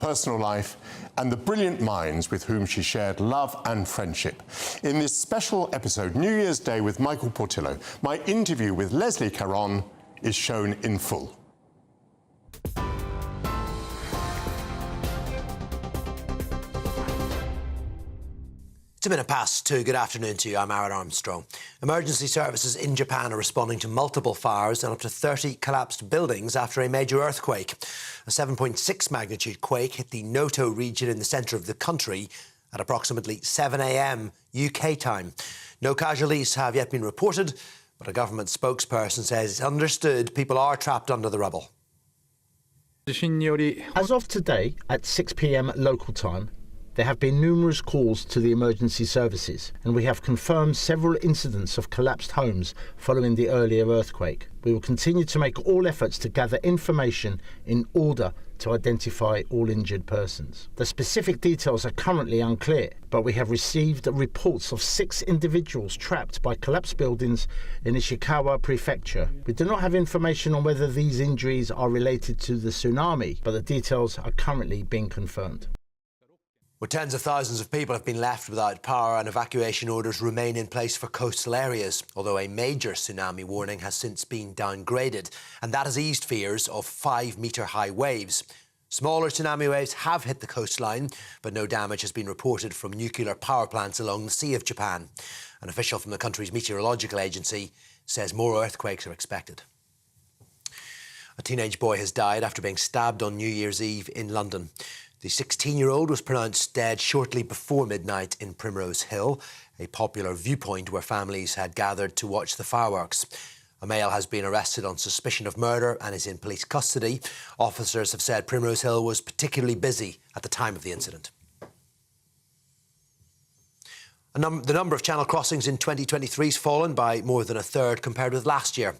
personal life, and the brilliant minds with whom she shared love and friendship. In this special episode, New Year's Day with Michael Portillo, my interview with Leslie Caron is shown in full. It's a minute past 2. Good afternoon to you. I'm Aaron Armstrong. Emergency services in Japan are responding to multiple fires and up to 30 collapsed buildings after a major earthquake. A 7.6 magnitude quake hit the Noto region in the centre of the country at approximately 7 a.m. UK time. No casualties have yet been reported, but a government spokesperson says it's understood people are trapped under the rubble. As of today, at 6 p.m. local time, there have been numerous calls to the emergency services, and we have confirmed several incidents of collapsed homes following the earlier earthquake. We will continue to make all efforts to gather information in order to identify all injured persons. The specific details are currently unclear, but we have received reports of 6 individuals trapped by collapsed buildings in Ishikawa Prefecture. We do not have information on whether these injuries are related to the tsunami, but the details are currently being confirmed. Well, tens of thousands of people have been left without power and evacuation orders remain in place for coastal areas, although a major tsunami warning has since been downgraded, and that has eased fears of 5-metre-high waves. Smaller tsunami waves have hit the coastline, but no damage has been reported from nuclear power plants along the Sea of Japan. An official from the country's meteorological agency says more earthquakes are expected. A teenage boy has died after being stabbed on New Year's Eve in London. The 16-year-old was pronounced dead shortly before midnight in Primrose Hill, a popular viewpoint where families had gathered to watch the fireworks. A male has been arrested on suspicion of murder and is in police custody. Officers have said Primrose Hill was particularly busy at the time of the incident. The number of channel crossings in 2023 has fallen by more than a third compared with last year.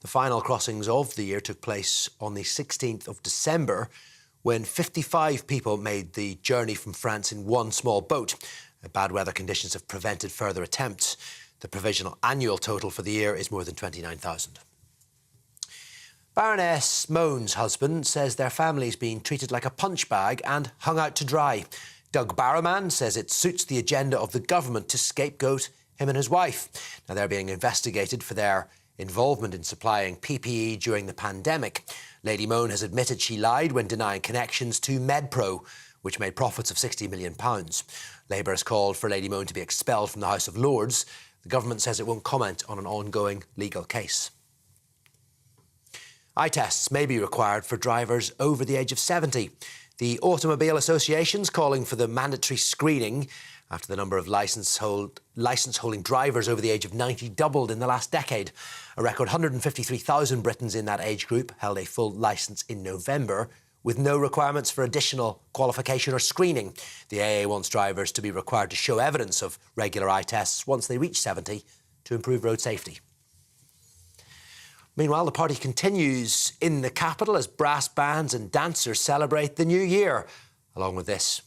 The final crossings of the year took place on the 16th of December, when 55 people made the journey from France in one small boat. Bad weather conditions have prevented further attempts. The provisional annual total for the year is more than 29,000. Baroness Moan's husband says their family's been treated like a punch bag and hung out to dry. Doug Barrowman says it suits the agenda of the government to scapegoat him and his wife. Now, they're being investigated for their involvement in supplying PPE during the pandemic. Lady Moan has admitted she lied when denying connections to MedPro, which made profits of £60 million. Labour has called for Lady Moan to be expelled from the House of Lords. The government says it won't comment on an ongoing legal case. Eye tests may be required for drivers over the age of 70. The Automobile Association's calling for the mandatory screening after the number of licence-holding drivers over the age of 90 doubled in the last decade. A record 153,000 Britons in that age group held a full licence in November, with no requirements for additional qualification or screening. The AA wants drivers to be required to show evidence of regular eye tests once they reach 70 to improve road safety. Meanwhile, the party continues in the capital as brass bands and dancers celebrate the new year. Along with this.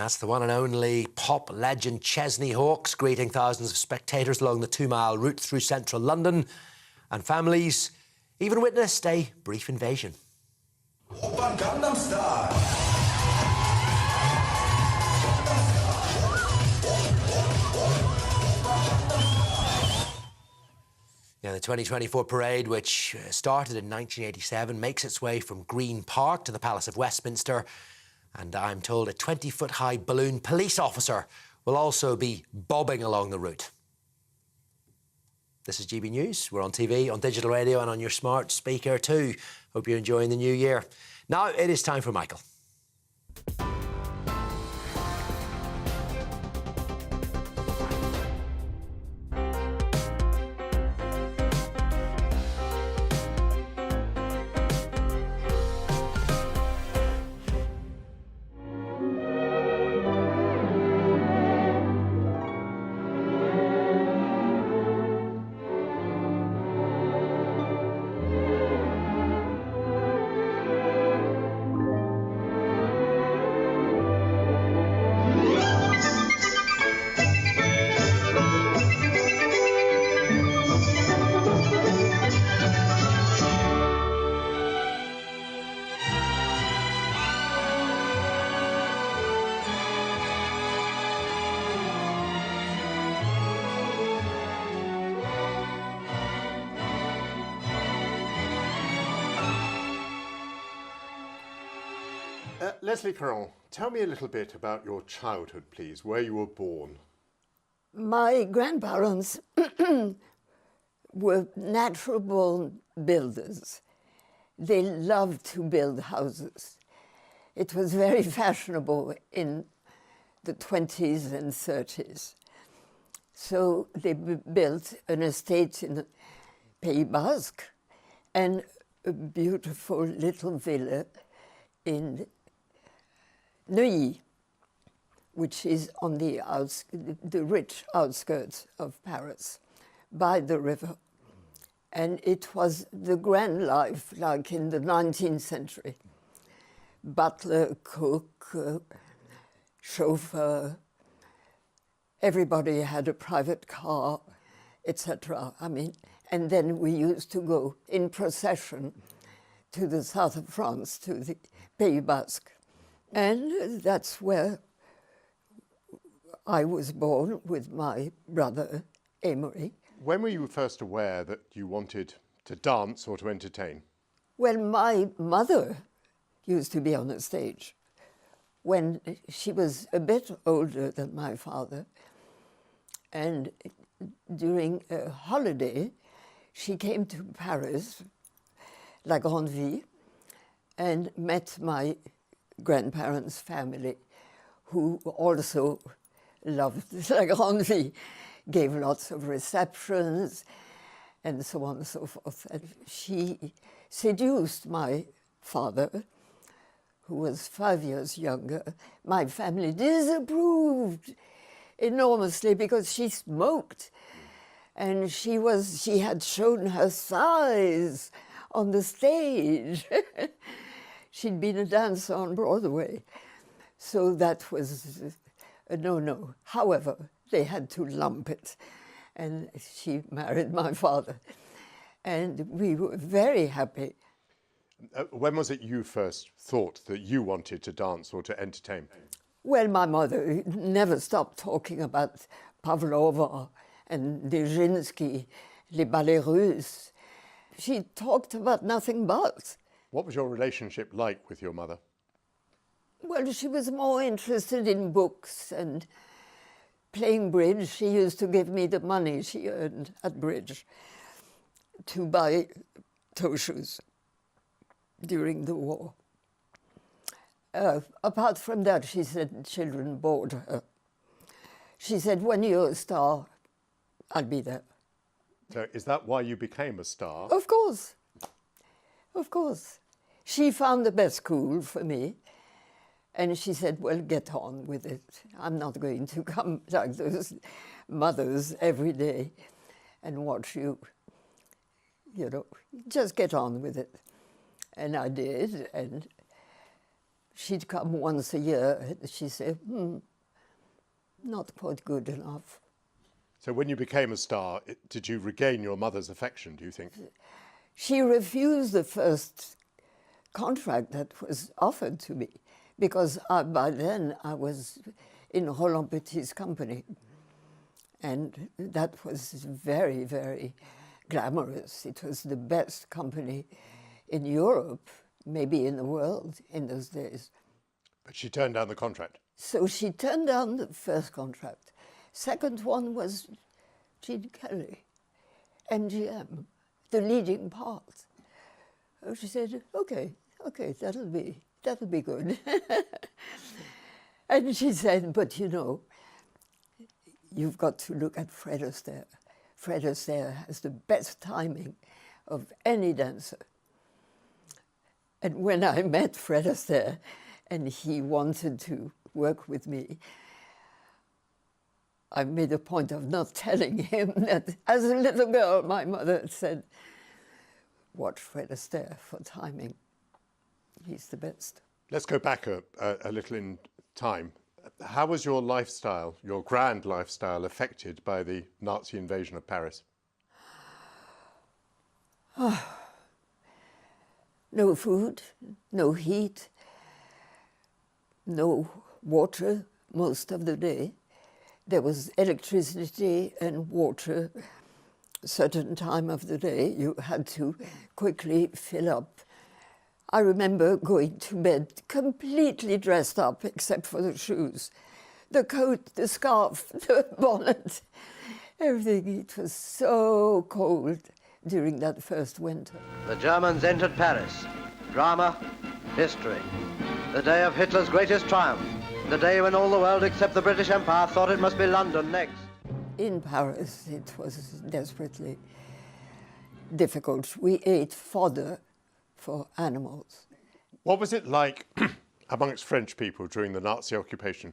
That's the one and only pop legend Chesney Hawkes greeting thousands of spectators along the 2-mile route through central London. And families even witnessed a brief invasion. Gangnam Style. Yeah, the 2024 parade, which started in 1987, makes its way from Green Park to the Palace of Westminster. And I'm told a 20-foot-high balloon police officer will also be bobbing along the route. This is GB News. We're on TV, on digital radio and on your smart speaker too. Hope you're enjoying the new year. Now it is time for Michael. Leslie Caron, tell me a little bit about your childhood, please, where you were born. My grandparents were natural-born builders. They loved to build houses. It was very fashionable in the 20s and 30s. So they built an estate in Pays Basque and a beautiful little villa in Neuilly, which is on the rich outskirts of Paris, by the river. And it was the grand life, like in the 19th century. Butler, cook, chauffeur, everybody had a private car, etc. I mean, and then we used to go in procession to the south of France, to the Pays Basque. And that's where I was born with my brother, Amory. When were you first aware that you wanted to dance or to entertain? Well, my mother used to be on the stage when she was a bit older than my father. And during a holiday, she came to Paris, La Grande Ville, and met my grandparents' family, who also loved La Grande Ville, gave lots of receptions, and so on and so forth. And she seduced my father, who was 5 years younger. My family disapproved enormously because she smoked, and she had shown her thighs on the stage. She'd been a dancer on Broadway, so that was a no-no. However, they had to lump it, and she married my father, and we were very happy. When was it you first thought that you wanted to dance or to entertain? Well, my mother never stopped talking about Pavlova and Nijinsky, les ballets russes. She talked about nothing but. What was your relationship like with your mother? Well, she was more interested in books and playing bridge. She used to give me the money she earned at bridge to buy toe shoes during the war. Apart from that, she said children bored her. She said, when you're a star, I'll be there. So is that why you became a star? Of course. Of course. She found the best school for me. And she said, well, get on with it. I'm not going to come like those mothers every day and watch you, just get on with it. And I did, and she'd come once a year, and she said, not quite good enough. So when you became a star, did you regain your mother's affection, do you think? She refused the first contract that was offered to me, because by then I was in Roland Petit's company. And that was very, very glamorous. It was the best company in Europe, maybe in the world in those days. But she turned down the contract. So she turned down the first contract. Second one was Gene Kelly, MGM, the leading part. So she said, okay, that'll be good. And she said, but you've got to look at Fred Astaire. Fred Astaire has the best timing of any dancer. And when I met Fred Astaire and he wanted to work with me, I made a point of not telling him that as a little girl, my mother had said, watch Fred Astaire for timing. He's the best. Let's go back a little in time. How was your lifestyle, your grand lifestyle, affected by the Nazi invasion of Paris? No food, no heat, no water most of the day. There was electricity and water a certain time of the day. You had to quickly fill up I remember going to bed completely dressed up, except for the shoes. The coat, the scarf, the bonnet, everything. It was so cold during that first winter. The Germans entered Paris. Drama, history. The day of Hitler's greatest triumph. The day when all the world except the British Empire thought it must be London next. In Paris, it was desperately difficult. We ate fodder for animals. What was it like amongst French people during the Nazi occupation?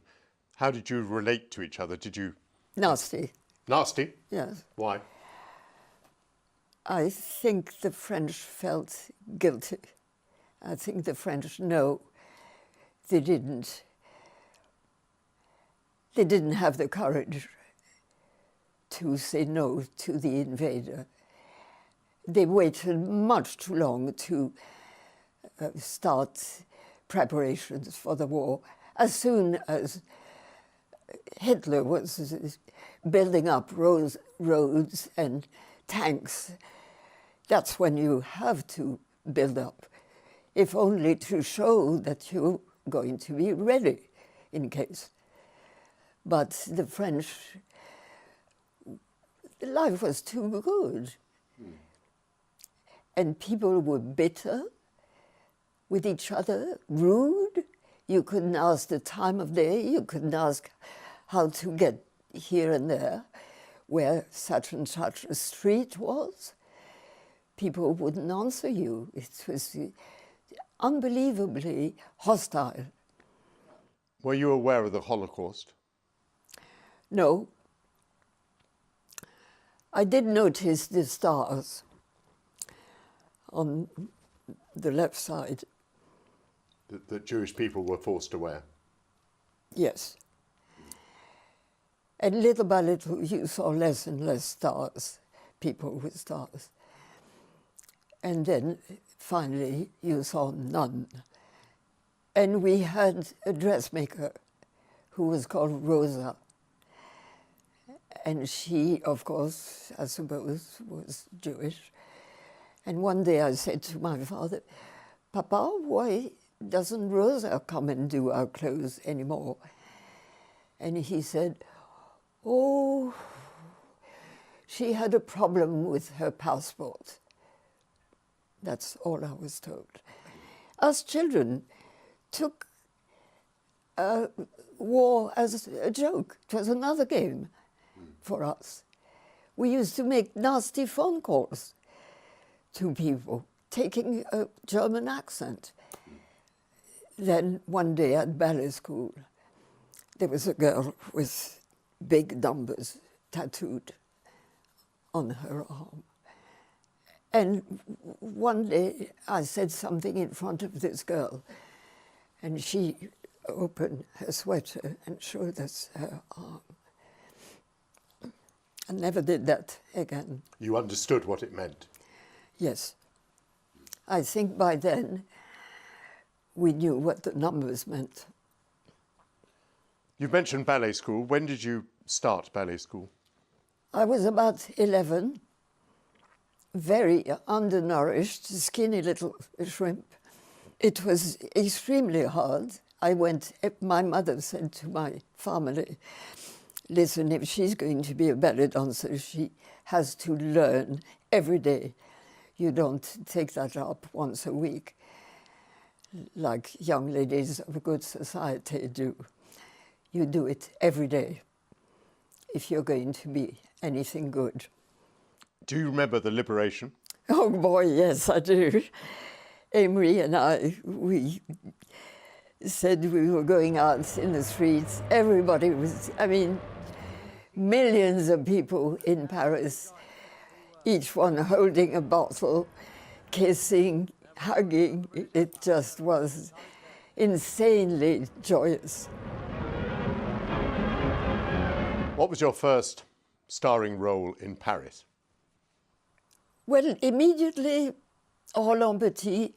How did you relate to each other? Did you... Nasty. Nasty? Yes. Why? I think the French felt guilty. I think the French know they didn't have the courage to say no to the invader. They waited much too long to start preparations for the war. As soon as Hitler was building up roads and tanks, that's when you have to build up, if only to show that you're going to be ready in case. But the French, life was too good. And people were bitter with each other, rude. You couldn't ask the time of day. You couldn't ask how to get here and there, where such and such a street was. People wouldn't answer you. It was unbelievably hostile. Were you aware of the Holocaust? No. I did notice the stars on the left side. That Jewish people were forced to wear? Yes. And little by little, you saw less and less stars, people with stars. And then finally, you saw none. And we had a dressmaker who was called Rosa. And she, of course, I suppose, was Jewish. And one day I said to my father, "Papa, why doesn't Rosa come and do our clothes anymore?" And he said, "Oh, she had a problem with her passport." That's all I was told. Us children took war as a joke. It was another game for us. We used to make nasty phone calls to people, taking a German accent. Then one day at ballet school, there was a girl with big numbers tattooed on her arm. And one day I said something in front of this girl, and she opened her sweater and showed us her arm. I never did that again. You understood what it meant? Yes. I think by then we knew what the numbers meant. You've mentioned ballet school. When did you start ballet school? I was about 11, very undernourished, skinny little shrimp. It was extremely hard. My mother said to my family, "Listen, if she's going to be a ballet dancer, she has to learn every day. You don't take that up once a week, like young ladies of good society do. You do it every day if you're going to be anything good." Do you remember the liberation? Oh boy, yes, I do. Amory and I, we said we were going out in the streets. Everybody was, millions of people in Paris, each one holding a bottle, kissing, hugging. It just was insanely joyous. What was your first starring role in Paris? Well, immediately, Roland Petit,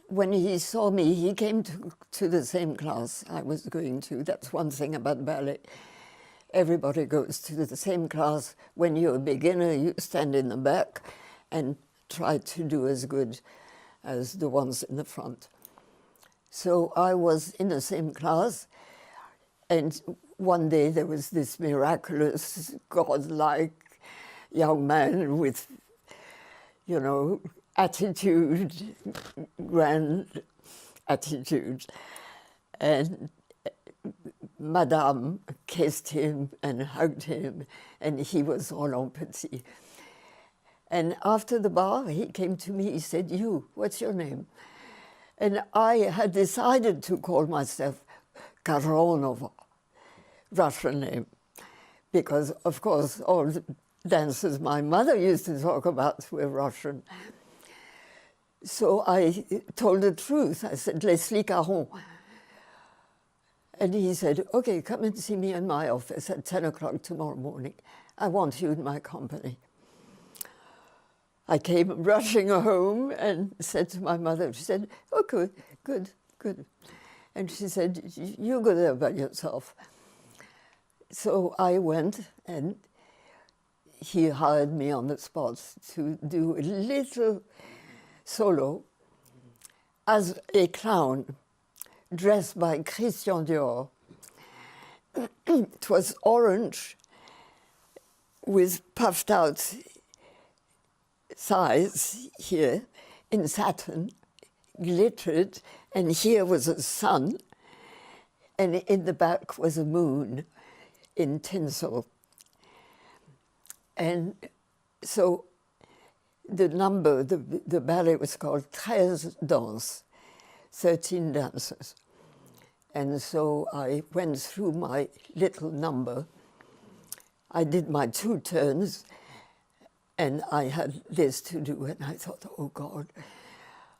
when he saw me, he came to the same class I was going to. That's one thing about ballet. Everybody goes to the same class. When you're a beginner, you stand in the back and try to do as good as the ones in the front. So I was in the same class, and one day there was this miraculous, godlike young man with, you know, attitude, grand attitude. And Madame kissed him and hugged him, and he was all en petit. And after the bar, he came to me, he said, "You, what's your name?" And I had decided to call myself Karonova, Russian name, because, of course, all the dancers my mother used to talk about were Russian. So I told the truth. I said, Leslie Caron. And he said, "Okay, come and see me in my office at 10 o'clock tomorrow morning. I want you in my company." I came rushing home and said to my mother, she said, "Oh, good, good, good." And she said, "You go there by yourself." So I went, and he hired me on the spot to do a little solo as a clown, dressed by Christian Dior. It was orange with puffed out thighs here in satin, glittered, and here was a sun, and in the back was a moon in tinsel. And so the number, the ballet was called 13 danses, 13 dances. And so I went through my little number. I did my 2 turns, and I had this to do, and I thought, oh God,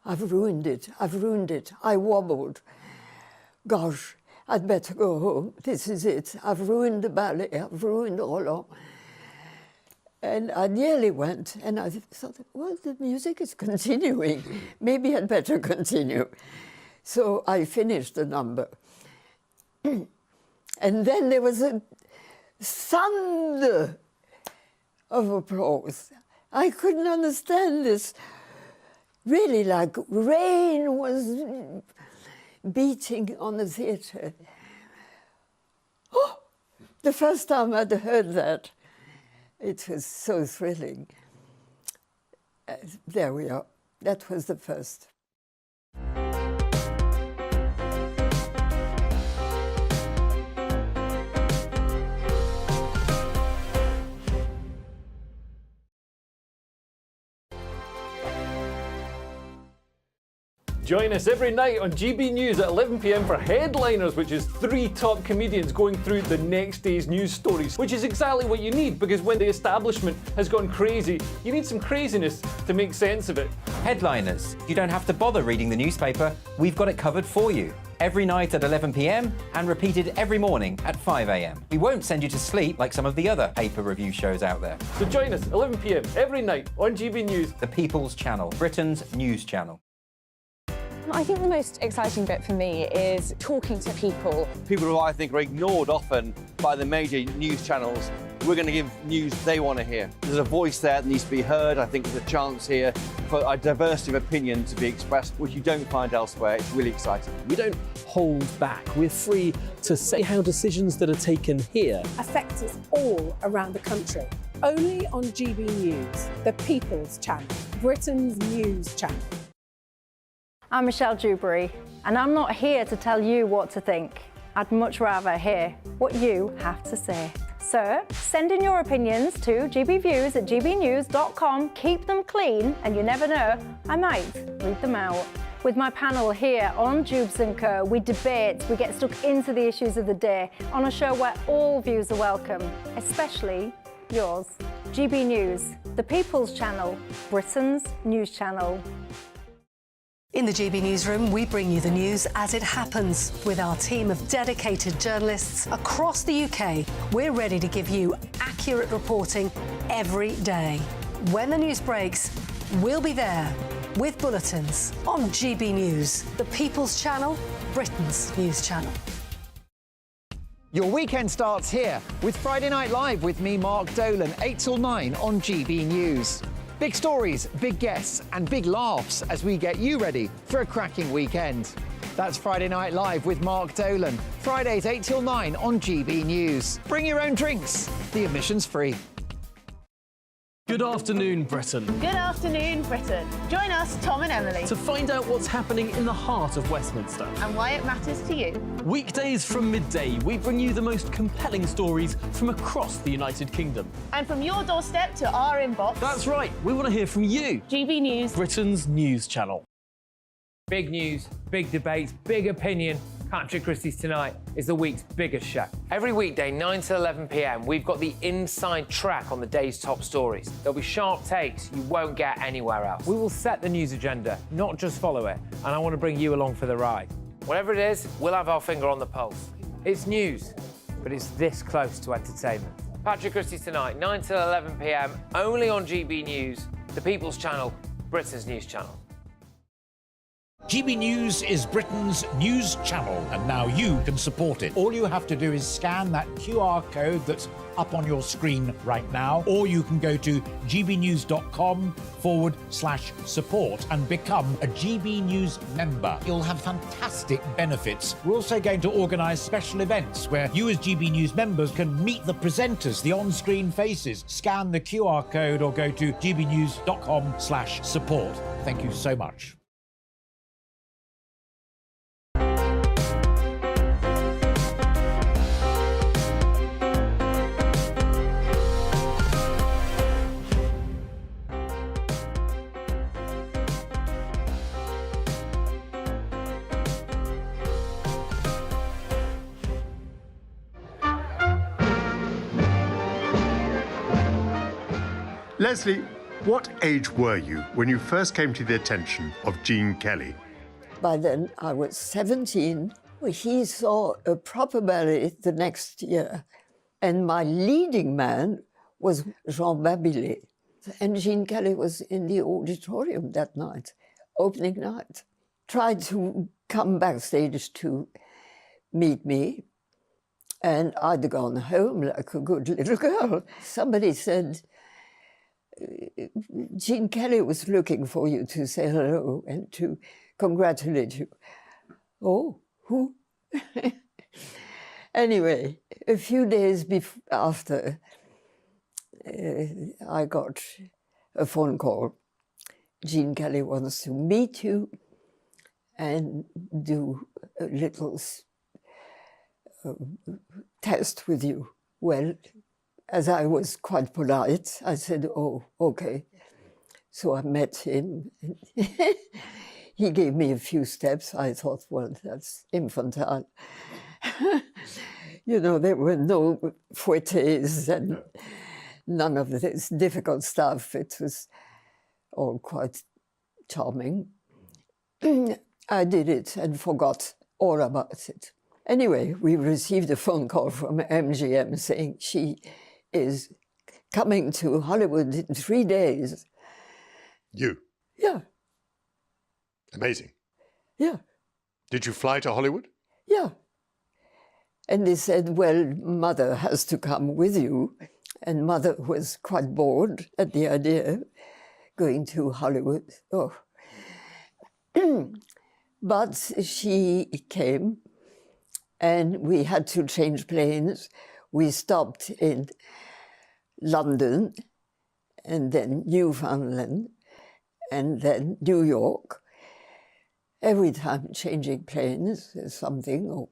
I've ruined it, I've ruined it. I wobbled. Gosh, I'd better go home. This is it. I've ruined the ballet, I've ruined Roland. And I nearly went, and I thought, well, the music is continuing. Maybe I'd better continue. So I finished the number. And then there was a thunder of applause. I couldn't understand this. Really, like rain was beating on the theatre. Oh, the first time I'd heard that. It was so thrilling. There we are. That was the first. Join us every night on GB News at 11 p.m. for Headliners, which is 3 top comedians going through the next day's news stories, which is exactly what you need, because when the establishment has gone crazy, you need some craziness to make sense of it. Headliners. You don't have to bother reading the newspaper. We've got it covered for you. Every night at 11 p.m. and repeated every morning at 5 a.m. We won't send you to sleep like some of the other paper review shows out there. So join us 11 p.m. every night on GB News. The People's Channel, Britain's news channel. I think the most exciting bit for me is talking to people. People who I think are ignored often by the major news channels. We're going to give news they want to hear. There's a voice there that needs to be heard. I think there's a chance here for a diversity of opinion to be expressed, which you don't find elsewhere. It's really exciting. We don't hold back. We're free to say how decisions that are taken here affect us all around the country. Only on GB News, the People's Channel, Britain's news channel. I'm Michelle Dewberry, and I'm not here to tell you what to think. I'd much rather hear what you have to say. So send in your opinions to gbviews@gbnews.com. Keep them clean, and you never know, I might read them out. With my panel here on Jubes & Co, we debate, we get stuck into the issues of the day on a show where all views are welcome, especially yours. GB News, the People's Channel, Britain's news channel. In the GB Newsroom, we bring you the news as it happens. With our team of dedicated journalists across the UK, we're ready to give you accurate reporting every day. When the news breaks, we'll be there with bulletins on GB News, the People's Channel, Britain's news channel. Your weekend starts here with Friday Night Live with me, Mark Dolan, 8 till 9 on GB News. Big stories, big guests, and big laughs as we get you ready for a cracking weekend. That's Friday Night Live with Mark Dolan. Fridays 8 till 9 on GB News. Bring your own drinks. The admission's free. Good afternoon, Britain. Good afternoon, Britain. Join us, Tom and Emily, To find out what's happening in the heart of Westminster. and why it matters to you. Weekdays from midday, we bring you the most compelling stories from across the United Kingdom. And from your doorstep to our inbox. That's right, we want to hear from you. GB News, Britain's news channel. Big news, big debates, big opinion. Patrick Christie's Tonight is the week's biggest show. Every weekday, 9 to 11 p.m, we've got the inside track on the day's top stories. There'll be sharp takes you won't get anywhere else. We will set the news agenda, not just follow it, and I want to bring you along for the ride. Whatever it is, we'll have our finger on the pulse. It's news, but it's this close to entertainment. Patrick Christie's Tonight, 9 to 11 p.m, only on GB News, the People's Channel, Britain's news channel. GB News is Britain's news channel, and now you can support it. All you have to do is scan that QR code that's up on your screen right now, or you can go to gbnews.com/support and become a GB News member. You'll have fantastic benefits. We're also going to organise special events where you as GB News members can meet the presenters, the on-screen faces. Scan the QR code or go to gbnews.com/support. Thank you so much. Leslie, what age were you when you first came to the attention of Gene Kelly? By then, I was 17. He saw a proper ballet the next year, and my leading man was Jean Babillet. And Gene Kelly was in the auditorium that night, opening night. Tried to come backstage to meet me, and I'd gone home like a good little girl. Somebody said, Gene Kelly was looking for you to say hello and to congratulate you. Oh, who? Anyway, a few days after, I got a phone call. Gene Kelly wants to meet you and do a little test with you. Well, as I was quite polite, I said, oh, okay. So I met him. He gave me a few steps. I thought, well, that's infantile. You know, there were no fouettes and none of this difficult stuff. It was all quite charming. I did it and forgot all about it. Anyway, we received a phone call from MGM saying she is coming to Hollywood in 3 days. You? Yeah. Amazing. Yeah. Did you fly to Hollywood? Yeah. And they said, well, Mother has to come with you. And Mother was quite bored at the idea of going to Hollywood. Oh. But she came, and we had to change planes. We stopped in London, and then Newfoundland, and then New York. Every time changing planes or something, or,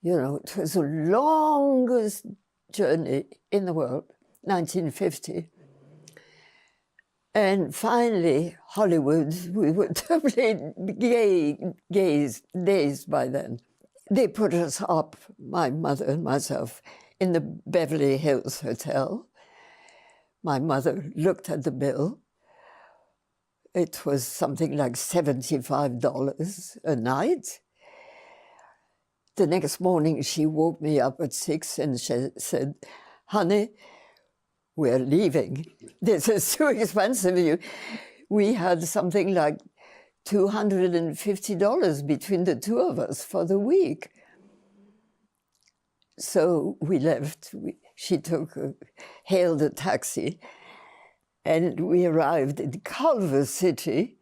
you know, it was the longest journey in the world, 1950. And finally, Hollywood, we were totally dazed by then. They put us up, my mother and myself, in the Beverly Hills Hotel. My mother looked at the bill. It was something like $75 a night. The next morning, she woke me up at 6 and she said, honey, we're leaving. This is too expensive. We had something like $250 between the two of us for the week. So we left. She hailed a taxi, And we arrived in Culver City,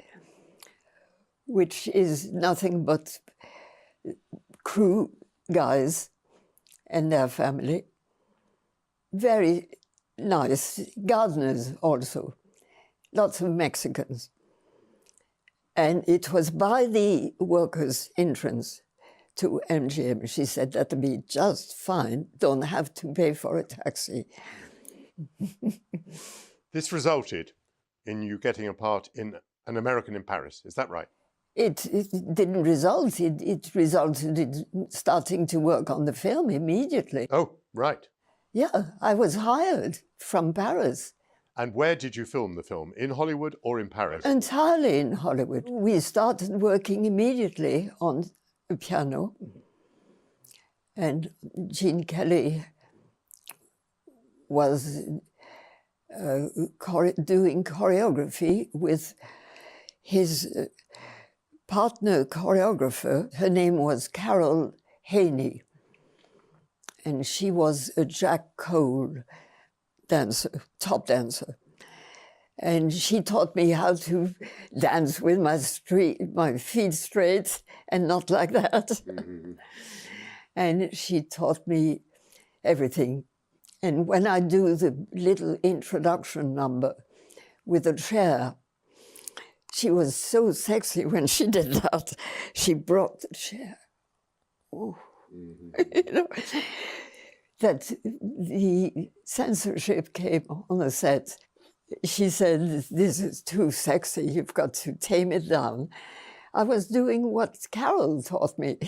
which is nothing but crew guys and their family. Very nice gardeners also, lots of Mexicans. And it was by the workers' entrance to MGM. She said that'd be just fine, don't have to pay for a taxi. This resulted in you getting a part in An American in Paris, is that right? It didn't result. It resulted in starting to work on the film immediately. Oh, right. Yeah, I was hired from Paris. And where did you film the film? In Hollywood or in Paris? Entirely in Hollywood. We started working immediately on the piano. And Gene Kelly was doing choreography with his partner choreographer. Her name was Carol Haney, and she was a Jack Cole dancer, top dancer. And she taught me how to dance with my feet straight and not like that. Mm-hmm. And she taught me everything. And when I do the little introduction number with a chair, she was so sexy when she did that. She brought the chair. Oh, you know, that the censorship came on the set. She said, "This is too sexy, you've got to tame it down." I was doing what Carol taught me.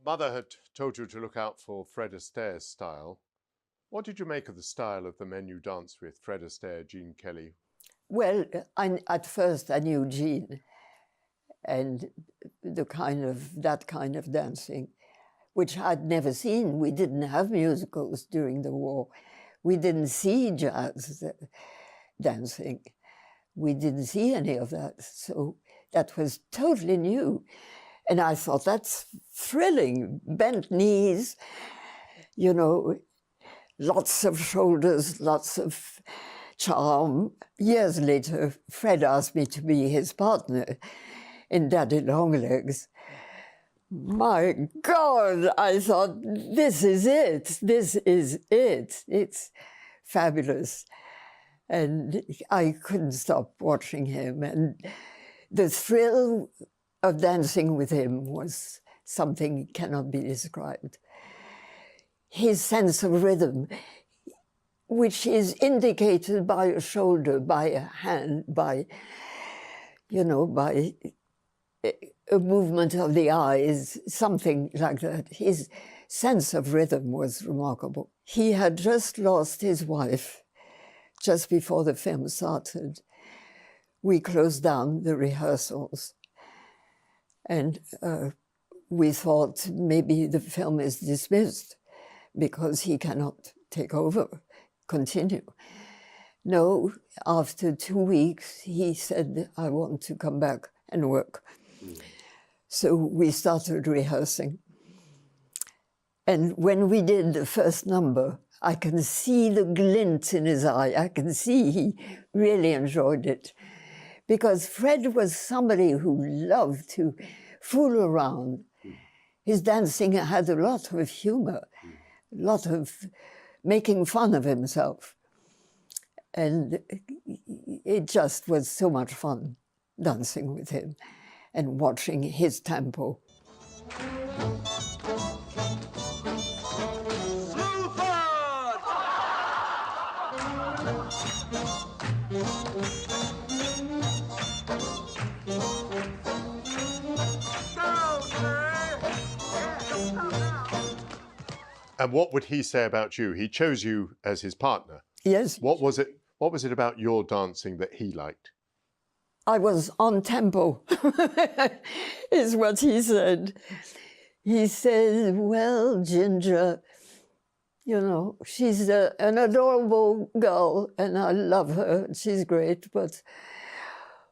Mother had told you to look out for Fred Astaire's style. What did you make of the style of the men you danced with, Fred Astaire, Gene Kelly? Well, at first I knew Gene and that kind of dancing, which I'd never seen. We didn't have musicals during the war. We didn't see jazz dancing. We didn't see any of that. So that was totally new. And I thought, that's thrilling. Bent knees, you know, lots of shoulders, lots of charm. Years later, Fred asked me to be his partner in Daddy Longlegs. My God, I thought, this is it. This is it. It's fabulous. And I couldn't stop watching him. And the thrill of dancing with him was something cannot be described. His sense of rhythm, which is indicated by a shoulder, by a hand, by, you know, by a movement of the eyes, something like that. His sense of rhythm was remarkable. He had just lost his wife just before the film started. We closed down the rehearsals. And we thought maybe the film is dismissed because he cannot take over, continue. No, after 2 weeks, he said, "I want to come back and work." So we started rehearsing. And when we did the first number, I can see the glint in his eye. I can see he really enjoyed it. Because Fred was somebody who loved to fool around. His dancing had a lot of humor, a lot of making fun of himself. And it just was so much fun dancing with him and watching his tempo. And what would he say about you? He chose you as his partner. Yes. What was it about your dancing that he liked? I was on tempo, is what he said. he said, well, Ginger, you know, she's an adorable girl and I love her. She's great, but,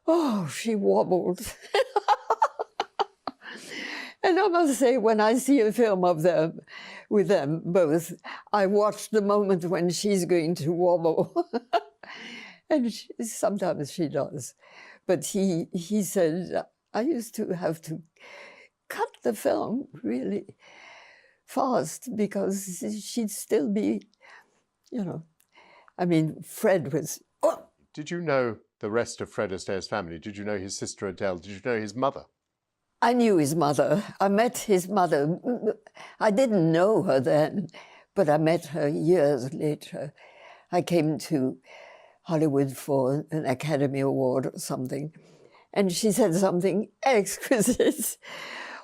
oh, she wobbled. And I must say, when I see a film of them, with them both, I watch the moment when she's going to wobble. And sometimes she does. But he said, I used to have to cut the film really fast because she'd still be, you know, I mean, Fred was... Oh. Did you know the rest of Fred Astaire's family? Did you know his sister Adele? Did you know his mother? I knew his mother. I met his mother. I didn't know her then, but I met her years later. I came to Hollywood for an Academy Award or something, and she said something exquisite.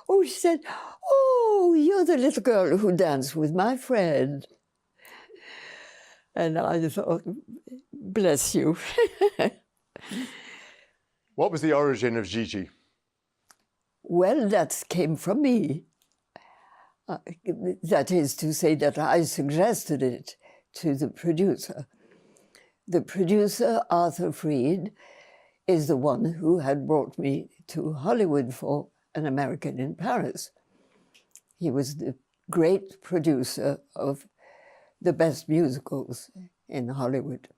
Oh, she said, oh, you're the little girl who danced with my friend. And I thought, bless you. What was the origin of Gigi? Well, that came from me. That is to say that I suggested it to the producer. The producer, Arthur Freed, is the one who had brought me to Hollywood for An American in Paris. He was the great producer of the best musicals in Hollywood.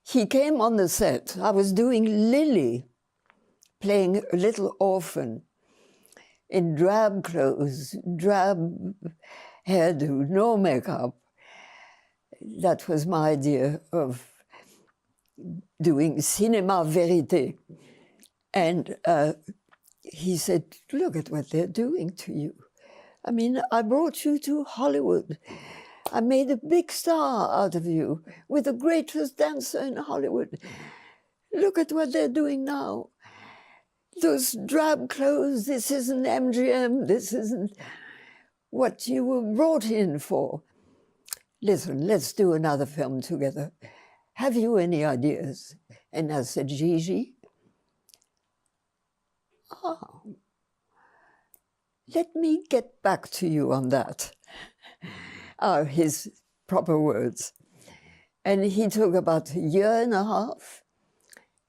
He came on the set. I was doing Lily, playing a little orphan, in drab clothes, drab hairdo, no makeup. That was my idea of doing cinéma vérité. And he said, look at what they're doing to you. I mean, I brought you to Hollywood. I made a big star out of you with the greatest dancer in Hollywood. Look at what they're doing now. Those drab clothes, this isn't MGM, this isn't what you were brought in for. Listen, let's do another film together. Have you any ideas? And I said, Gigi? Oh, let me get back to you on that, are his proper words. And he took about a year and a half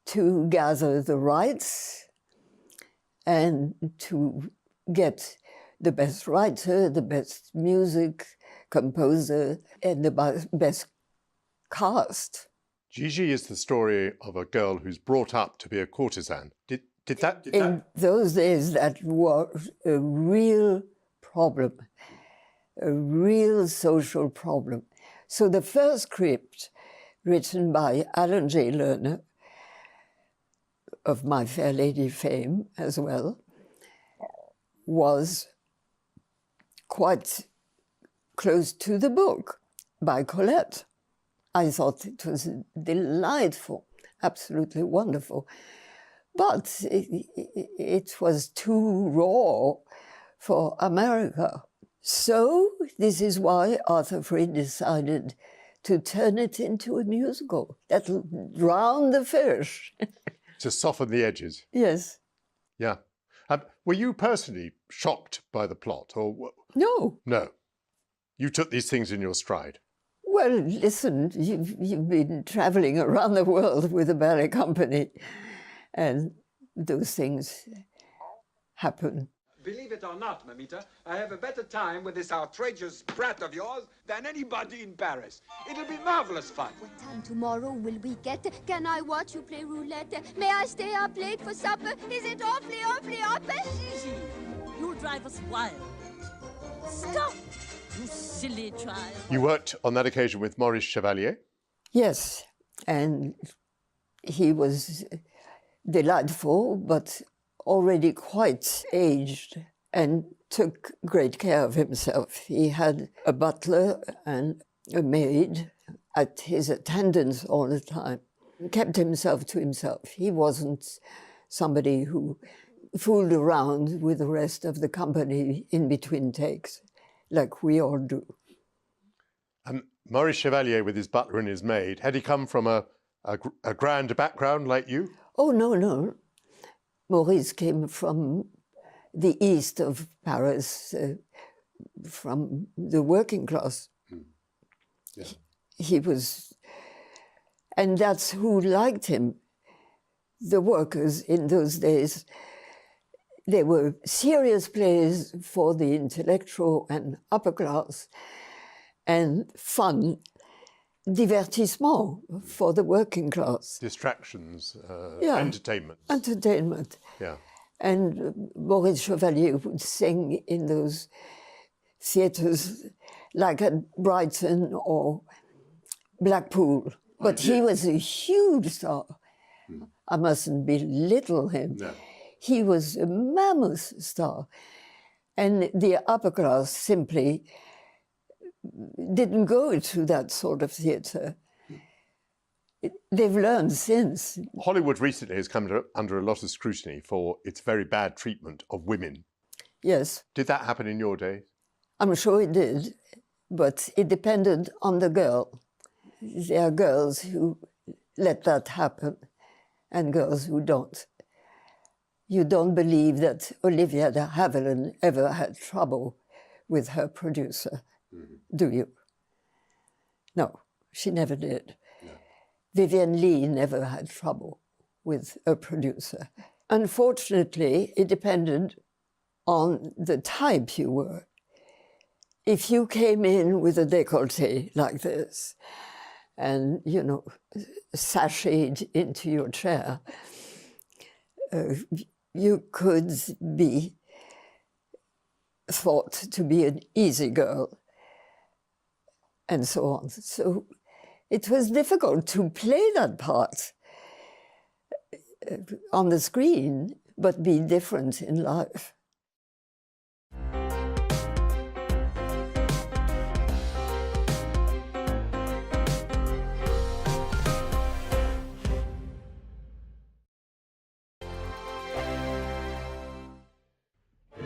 to gather the rights and to get the best writer, the best music composer, and the best cast. Gigi is the story of a girl who's brought up to be a courtesan. In those days, that was a real problem, a real social problem. So the first script, written by Alan J. Lerner, of My Fair Lady fame as well, was quite close to the book by Colette. I thought it was delightful, absolutely wonderful. But it was too raw for America. So this is why Arthur Freed decided to turn it into a musical. That'll drown the fish. To soften the edges. Yes. Yeah. Were you personally shocked by the plot? Or No. No. You took these things in your stride. Well, listen, you've been traveling around the world with a ballet company, and those things happen. Believe it or not, Mamita, I have a better time with this outrageous brat of yours than anybody in Paris. It'll be marvelous fun. What time tomorrow will we get? Can I watch you play roulette? May I stay up late for supper? Is it awfully, awfully open? Gigi, you'll drive us wild. Stop, you silly child. You worked on that occasion with Maurice Chevalier? Yes, and he was delightful, but already quite aged and took great care of himself. He had a butler and a maid at his attendance all the time. He kept himself to himself. He wasn't somebody who fooled around with the rest of the company in between takes, like we all do. Maurice Chevalier, with his butler and his maid, had he come from a grand background like you? Oh, no, no. Maurice came from the east of Paris, from the working class. Yeah. He was, and that's who liked him. The workers in those days, they were serious plays for the intellectual and upper class, and fun, divertissement for the working class. Distractions, Yeah. entertainment. Entertainment. Yeah. And Maurice Chevalier would sing in those theatres like at Brighton or Blackpool. But he was a huge star. I mustn't belittle him. No. He was a mammoth star. And the upper class simply didn't go to that sort of theatre. They've learned since. Hollywood recently has come under a lot of scrutiny for its very bad treatment of women. Yes. Did that happen in your day? I'm sure it did, but it depended on the girl. There are girls who let that happen and girls who don't. You don't believe that Olivia de Havilland ever had trouble with her producer, do you? No, she never did. No. Vivian Leigh never had trouble with a producer. Unfortunately, it depended on the type you were. If you came in with a décolleté like this and, you know, sashayed into your chair, you could be thought to be an easy girl and so on. So it was difficult to play that part on the screen, but be different in life.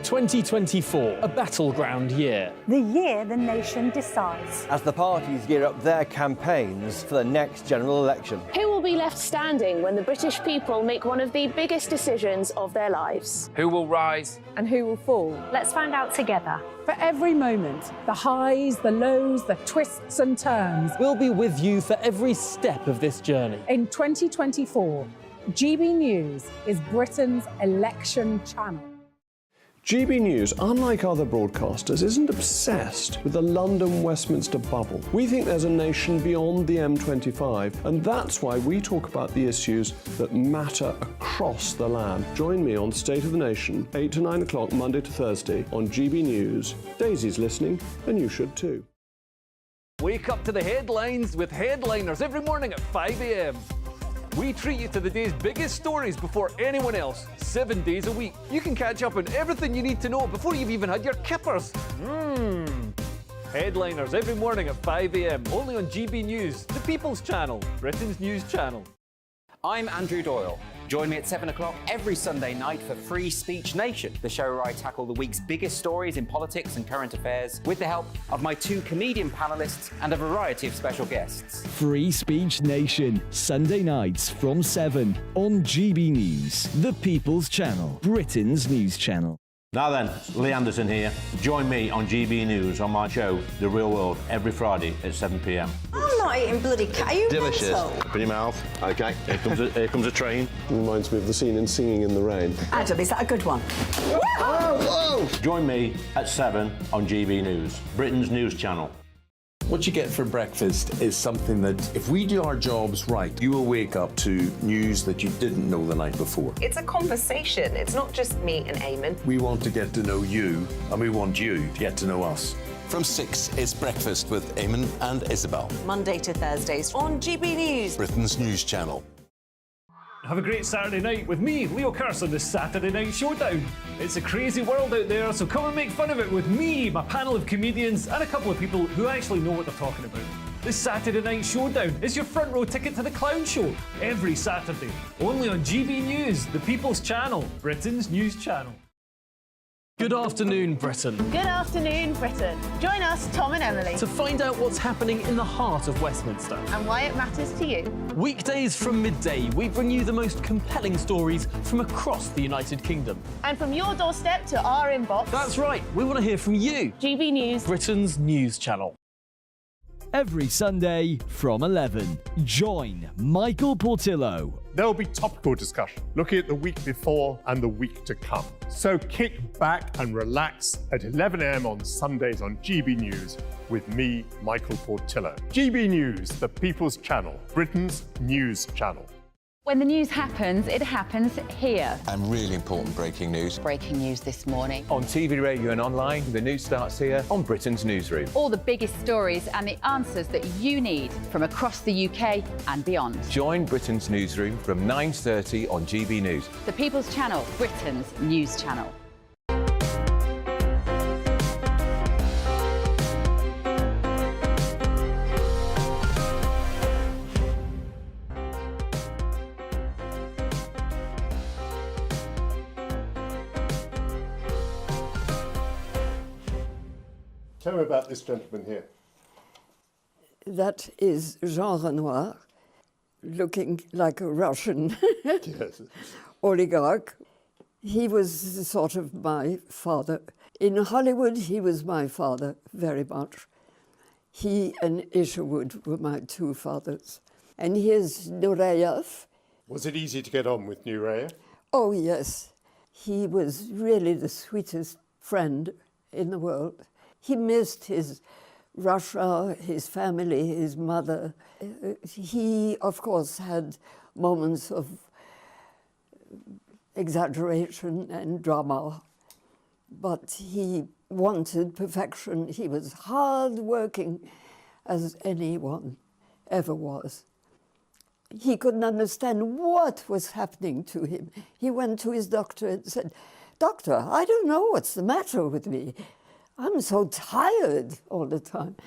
(2024), a battleground year. The year the nation decides. As the parties gear up their campaigns for the next general election. Who will be left standing when the British people make one of the biggest decisions of their lives? Who will rise? And who will fall? Let's find out together. For every moment, the highs, the lows, the twists and turns. We'll be with you for every step of this journey. In 2024, GB News is Britain's election channel. GB News, unlike other broadcasters, isn't obsessed with the London-Westminster bubble. We think there's a nation beyond the M25, and that's why we talk about the issues that matter across the land. Join me on State of the Nation, 8 to 9 o'clock, Monday to Thursday, on GB News. Daisy's listening, and you should too. Wake up to the headlines with Headliners every morning at 5 a.m. We treat you to the day's biggest stories before anyone else, 7 days a week. You can catch up on everything you need to know before you've even had your kippers. Headliners every morning at 5 a.m, only on GB News, the People's Channel, Britain's news channel. I'm Andrew Doyle. Join me at 7 o'clock every Sunday night for Free Speech Nation, the show where I tackle the week's biggest stories in politics and current affairs with the help of my 2 comedian panellists and a variety of special guests. Free Speech Nation, Sunday nights from 7 on GB News, the People's Channel, Britain's news channel. Now then, Lee Anderson here. Join me on GB News on my show, The Real World, every Friday at 7 p.m. I'm not eating bloody cat. Are you Delicious. mental? Open your mouth. OK, here comes a train. Reminds me of the scene in Singing in the Rain. Adam, is that a good one? Whoa! Join me at 7 on GB News, Britain's news channel. What you get for breakfast is something that, if we do our jobs right, you will wake up to news that you didn't know the night before. It's a conversation. It's not just me and Eamon. We want to get to know you, and we want you to get to know us. From 6, it's Breakfast with Eamon and Isabel. Monday to Thursdays on GB News, Britain's news channel. Have a great Saturday night with me, Leo Curse, on the Saturday Night Showdown. It's a crazy world out there, so come and make fun of it with me, my panel of comedians, and a couple of people who actually know what they're talking about. This Saturday Night Showdown is your front row ticket to the clown show every Saturday, only on GB News, the People's Channel, Britain's news channel. Good afternoon, Britain. Good afternoon, Britain. Join us, Tom and Emily, To find out what's happening in the heart of Westminster. and why it matters to you. Weekdays from midday, we bring you the most compelling stories from across the United Kingdom. And from your doorstep to our inbox. That's right, we want to hear from you. GB News, Britain's news channel. Every Sunday from 11, join Michael Portillo. There'll be topical discussion, looking at the week before and the week to come. So kick back and relax at 11 a.m. on Sundays on GB News with me, Michael Portillo. GB News, the People's Channel, Britain's news channel. When the news happens, it happens here. And really important breaking news. Breaking news this morning. On TV, radio and online, the news starts here on Britain's Newsroom. All the biggest stories and the answers that you need from across the UK and beyond. Join Britain's Newsroom from 9:30 on GB News. The People's Channel, Britain's news channel. Tell me about this gentleman here. That is Jean Renoir, looking like a Russian Yes. oligarch. He was sort of my father. In Hollywood, he was my father very much. He and Isherwood were my two fathers. And here's Nureyev. Was it easy to get on with Nureyev? Oh, yes. He was really the sweetest friend in the world. He missed his Russia, his family, his mother. He, of course, had moments of exaggeration and drama, but he wanted perfection. He was hard-working as anyone ever was. He couldn't understand what was happening to him. He went to his doctor and said, "Doctor, I don't know what's the matter with me. I'm so tired all the time."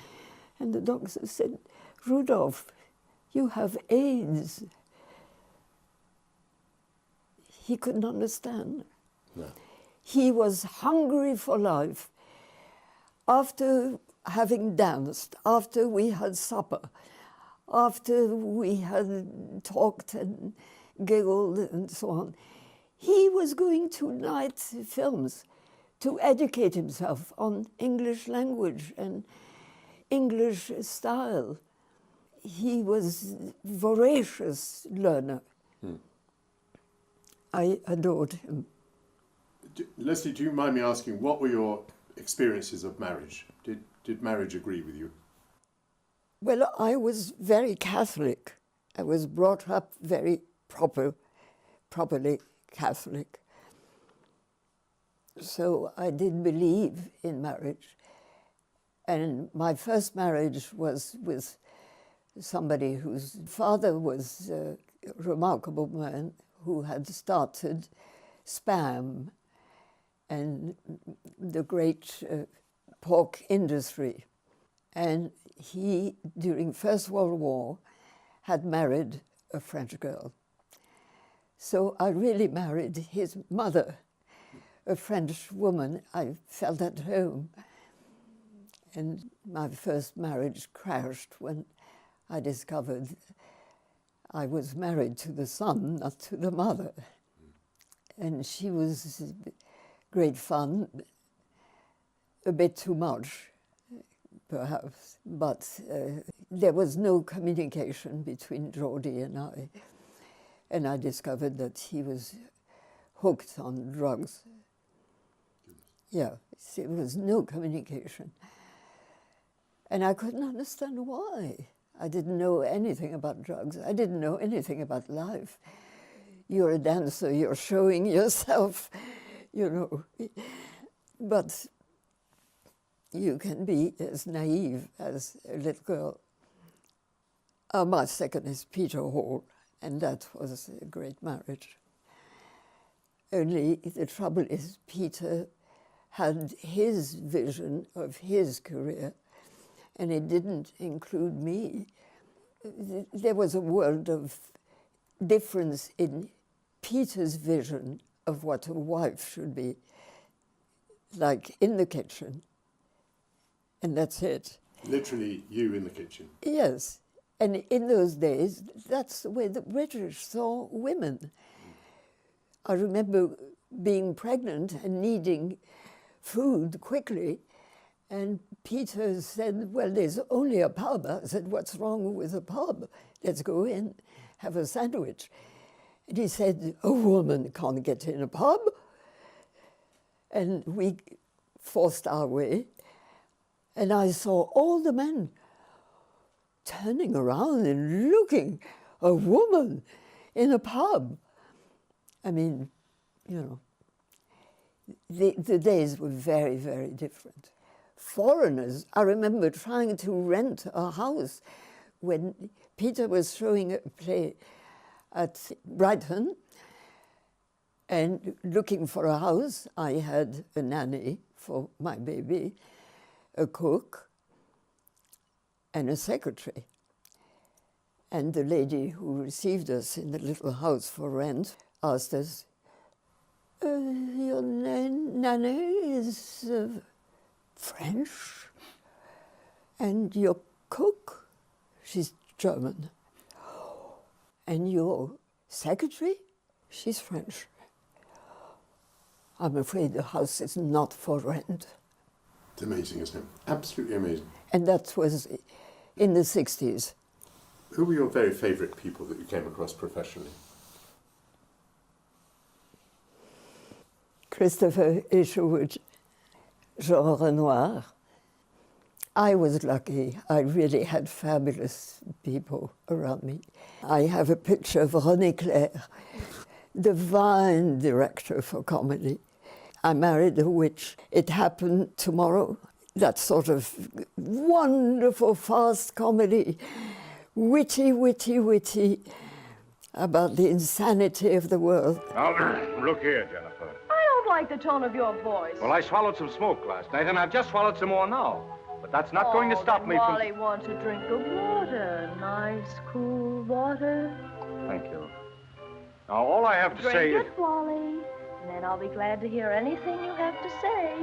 And the doctor said, "Rudolph, you have AIDS." He couldn't understand. No. He was hungry for life. After having danced, after we had supper, after we had talked and giggled and so on, he was going to night films to educate himself on English language and English style. He was a voracious learner. I adored him. Leslie, do you mind me asking, what were your experiences of marriage? Did marriage agree with you? Well, I was very Catholic. I was brought up very properly Catholic. So I did believe in marriage. And my first marriage was with somebody whose father was a remarkable man who had started Spam and the great pork industry. And he, during First World War, had married a French girl. So I really married his mother, a French woman. I felt at home. And my first marriage crashed when I discovered I was married to the son, not to the mother. And she was great fun, a bit too much, perhaps. But there was no communication between Geordie and I. And I discovered that he was hooked on drugs. Yeah, there was no communication. And I couldn't understand why. I didn't know anything about drugs. I didn't know anything about life. You're a dancer, you're showing yourself, you know. But you can be as naive as a little girl. My second is Peter Hall, and that was a great marriage. Only the trouble is Peter had his vision of his career, and it didn't include me. There was a world of difference in Peter's vision of what a wife should be like in the kitchen, and that's it. Literally you in the kitchen. Yes, and in those days, that's the way the British saw women. I remember being pregnant and needing food quickly, and Peter said, well, there's only a pub. I said, what's wrong with a pub? Let's go in, have a sandwich. And he said, a woman can't get in a pub. And we forced our way. And I saw all the men turning around and looking, a woman in a pub. I mean, you know, the days were very, very different. Foreigners, I remember trying to rent a house when Peter was showing a play at Brighton and looking for a house. I had a nanny for my baby, a cook, and a secretary. And the lady who received us in the little house for rent asked us, your nanny is French, and your cook, she's German, and your secretary, she's French. I'm afraid the house is not for rent. It's amazing, isn't it? Absolutely amazing. And that was in the 60s. Who were your very favourite people that you came across professionally? Christopher Isherwood, Jean Renoir. I was lucky. I really had fabulous people around me. I have a picture of René Clair, divine director for comedy. I Married a Witch. It Happened Tomorrow. That sort of wonderful, fast comedy, witty, witty, witty, about the insanity of the world. Now, look here, Jennifer. I don't like the tone of your voice. Well, I swallowed some smoke last night, and I've just swallowed some more now. But that's not going to stop me from... Wally wants a drink of water. Nice, cool water. Thank you. Now, all I have to say is... Drink it, Wally. And then I'll be glad to hear anything you have to say.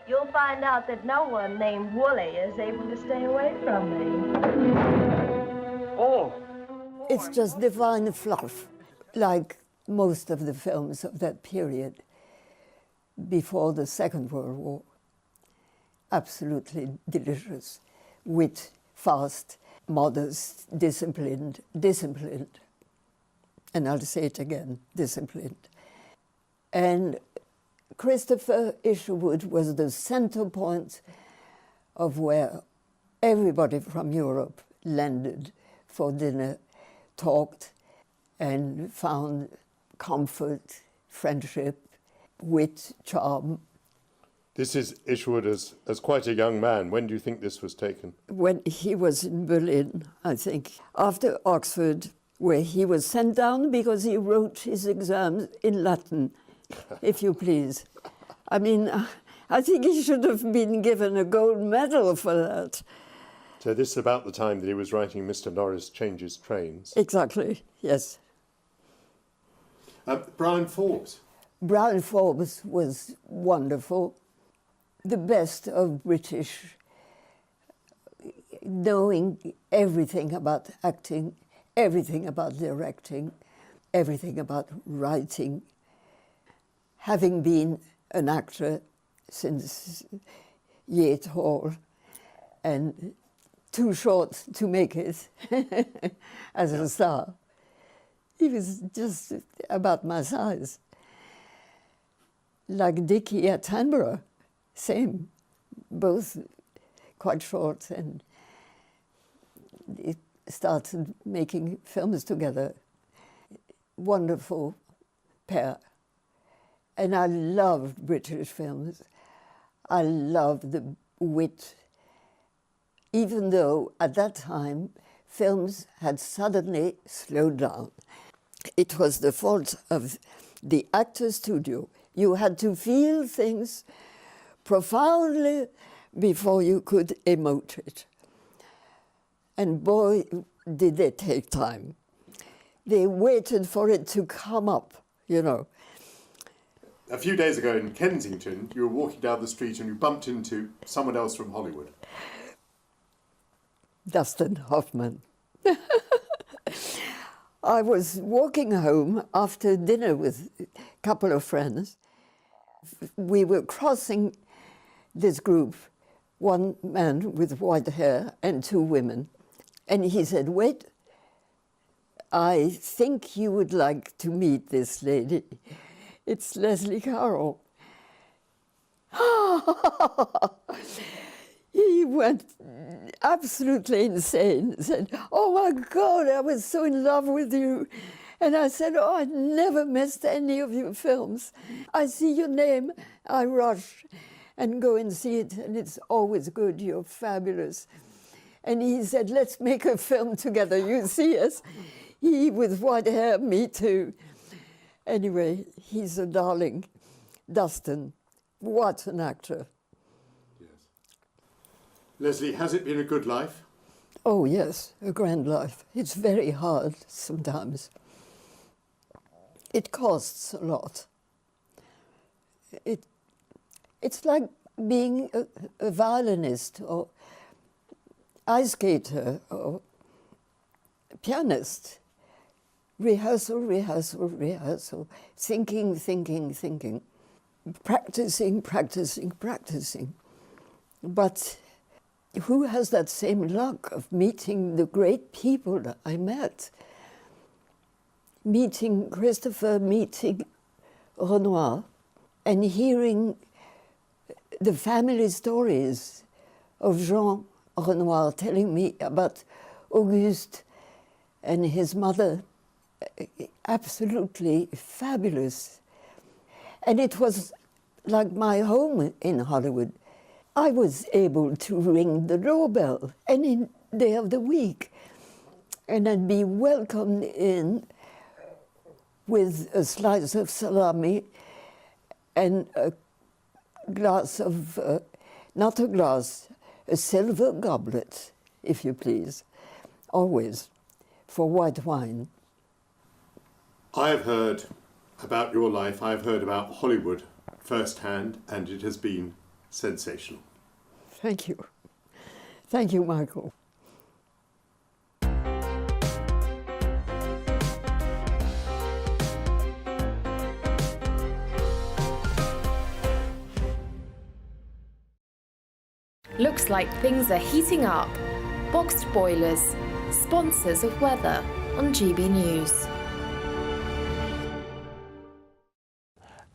You'll find out that no one named Wooly is able to stay away from me. Oh! It's just divine fluff, like most of the films of that period before the Second World War. Absolutely delicious, wit, fast, modest, disciplined, and I'll say it again, disciplined. And Christopher Isherwood was the center point of where everybody from Europe landed for dinner, talked, and found comfort, friendship, wit, charm. This is Isherwood as quite a young man. When do you think this was taken? When he was in Berlin, I think, after Oxford, where he was sent down because he wrote his exams in Latin, if you please. I mean, I think he should have been given a gold medal for that. So this is about the time that he was writing Mr. Norris Changes Trains. Exactly, yes. Brian Forbes. Brian Forbes was wonderful. The best of British, knowing everything about acting, everything about directing, everything about writing, having been an actor since Yate Hall and too short to make it as a star. He was just about my size. Like Dickie at Canberra, same, both quite short, and they started making films together. Wonderful pair. And I loved British films. I loved the wit, even though at that time films had suddenly slowed down. It was the fault of the actor studio. You had to feel things profoundly before you could emote it. And boy, did they take time. They waited for it to come up, you know. A few days ago in Kensington, you were walking down the street and you bumped into someone else from Hollywood. Dustin Hoffman. I was walking home after dinner with a couple of friends. We were crossing this group, one man with white hair and two women. And he said, "Wait, I think you would like to meet this lady. It's Leslie Caron." He went absolutely insane, said, "Oh my God, I was so in love with you." And I said, "Oh, I never missed any of your films. I see your name, I rush and go and see it, and it's always good, you're fabulous." And he said, "Let's make a film together, you see us." He with white hair, me too. Anyway, he's a darling. Dustin, what an actor. Leslie, has it been a good life? Oh yes, a grand life. It's very hard sometimes. It costs a lot. It's like being a violinist or ice skater or pianist. Rehearsal, rehearsal, rehearsal. Thinking, thinking, thinking. Practicing, practicing, practicing. But who has that same luck of meeting the great people that I met? Meeting Christopher, meeting Renoir, and hearing the family stories of Jean Renoir telling me about Auguste and his mother. Absolutely fabulous. And it was like my home in Hollywood. I was able to ring the doorbell any day of the week, and I'd be welcomed in with a slice of salami and a glass of, not a glass, a silver goblet, if you please, always, for white wine. I have heard about your life, I have heard about Hollywood firsthand, and it has been sensational. Thank you. Thank you, Michael. Looks like things are heating up. Boxed boilers, sponsors of weather on GB News.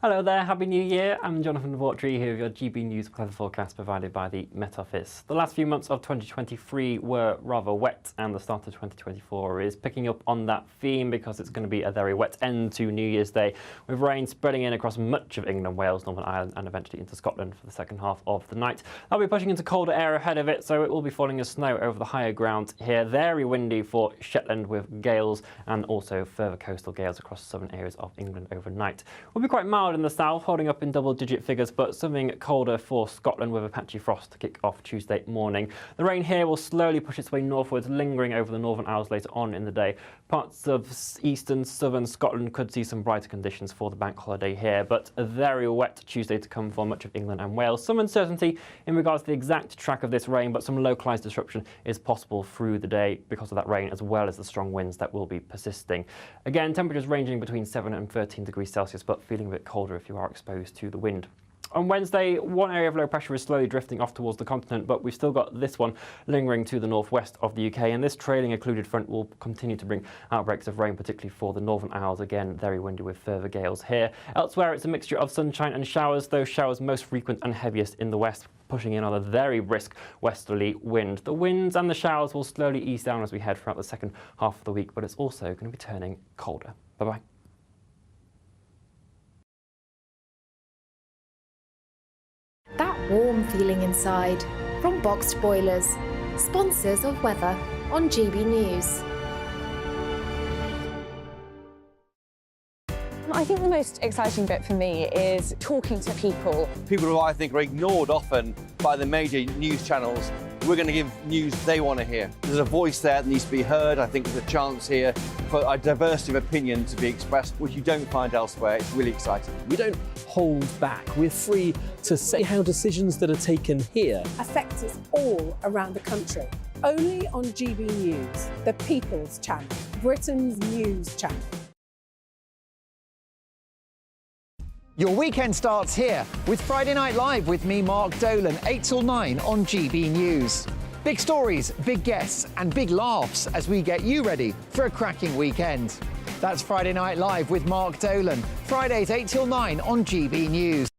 Hello there, Happy New Year. I'm Jonathan Vautry here with your GB News weather forecast provided by the Met Office. The last few months of 2023 were rather wet, and the start of 2024 is picking up on that theme because it's going to be a very wet end to New Year's Day, with rain spreading in across much of England, Wales, Northern Ireland and eventually into Scotland for the second half of the night. That'll be pushing into colder air ahead of it, so it will be falling as snow over the higher ground here. Very windy for Shetland with gales and also further coastal gales across southern areas of England overnight. Will be quite mild in the south, holding up in double-digit figures, but something colder for Scotland with a patchy frost to kick off Tuesday morning. The rain here will slowly push its way northwards, lingering over the Northern Isles later on in the day. Parts of eastern, southern Scotland could see some brighter conditions for the bank holiday here, but a very wet Tuesday to come for much of England and Wales. Some uncertainty in regards to the exact track of this rain, but some localised disruption is possible through the day because of that rain, as well as the strong winds that will be persisting. Again, temperatures ranging between 7 and 13 degrees Celsius, but feeling a bit colder if you are exposed to the wind. On Wednesday, one area of low pressure is slowly drifting off towards the continent, but we've still got this one lingering to the northwest of the UK, and this trailing occluded front will continue to bring outbreaks of rain, particularly for the Northern Isles. Again, very windy with further gales here. Elsewhere, it's a mixture of sunshine and showers, those showers most frequent and heaviest in the west, pushing in on a very brisk westerly wind. The winds and the showers will slowly ease down as we head throughout the second half of the week, but it's also going to be turning colder. Bye-bye. That warm feeling inside from Boxed Boilers, sponsors of weather on GB News. I think the most exciting bit for me is talking to people. People who I think are ignored often by the major news channels. We're going to give news they want to hear. There's a voice there that needs to be heard. I think there's a chance here for a diversity of opinion to be expressed, which you don't find elsewhere. It's really exciting. We don't hold back. We're free to say how decisions that are taken here affect us all around the country. Only on GB News, the People's Channel, Britain's news channel. Your weekend starts here with Friday Night Live with me, Mark Dolan, 8 till 9 on GB News. Big stories, big guests and big laughs as we get you ready for a cracking weekend. That's Friday Night Live with Mark Dolan, Fridays 8 till 9 on GB News.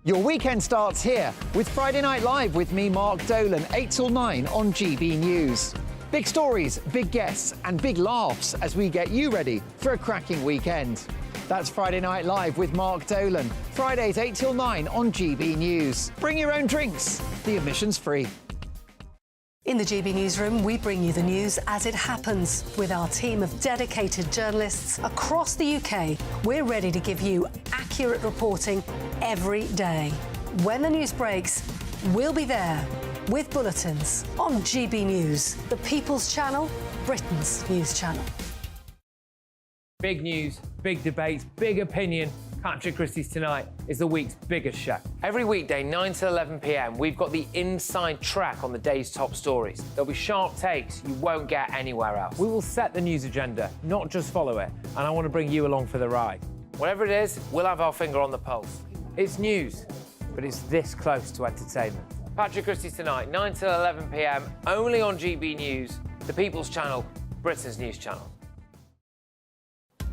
Your weekend starts here with Friday Night Live with me, Mark Dolan, 8 till 9 on GB News. Big stories, big guests and big laughs as we get you ready for a cracking weekend. That's Friday Night Live with Mark Dolan, Fridays 8 till 9 on GB News. Bring your own drinks, the admission's free. In the GB Newsroom, we bring you the news as it happens. With our team of dedicated journalists across the UK, we're ready to give you accurate reporting every day. When the news breaks, we'll be there with bulletins on GB News, the People's Channel, Britain's news channel. Big news, big debates, big opinion. Patrick Christie's Tonight is the week's biggest show. Every weekday, 9 to 11 p.m, we've got the inside track on the day's top stories. There'll be sharp takes you won't get anywhere else. We will set the news agenda, not just follow it, and I want to bring you along for the ride. Whatever it is, we'll have our finger on the pulse. It's news, but it's this close to entertainment. Patrick Christie's Tonight, 9 to 11 p.m, only on GB News, the People's Channel, Britain's news channel.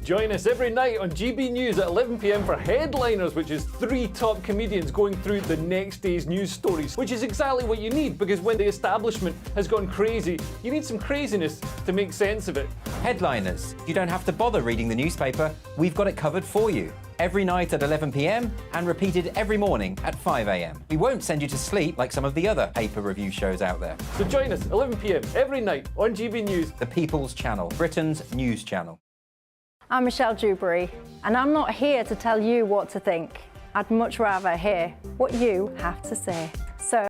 Join us every night on GB News at 11 p.m. for Headliners, which is 3 top comedians going through the next day's news stories, which is exactly what you need, because when the establishment has gone crazy, you need some craziness to make sense of it. Headliners. You don't have to bother reading the newspaper. We've got it covered for you. Every night at 11 p.m. and repeated every morning at 5 a.m. We won't send you to sleep like some of the other paper review shows out there. So join us 11 p.m. every night on GB News, the People's Channel, Britain's news channel. I'm Michelle Dewberry, and I'm not here to tell you what to think. I'd much rather hear what you have to say. So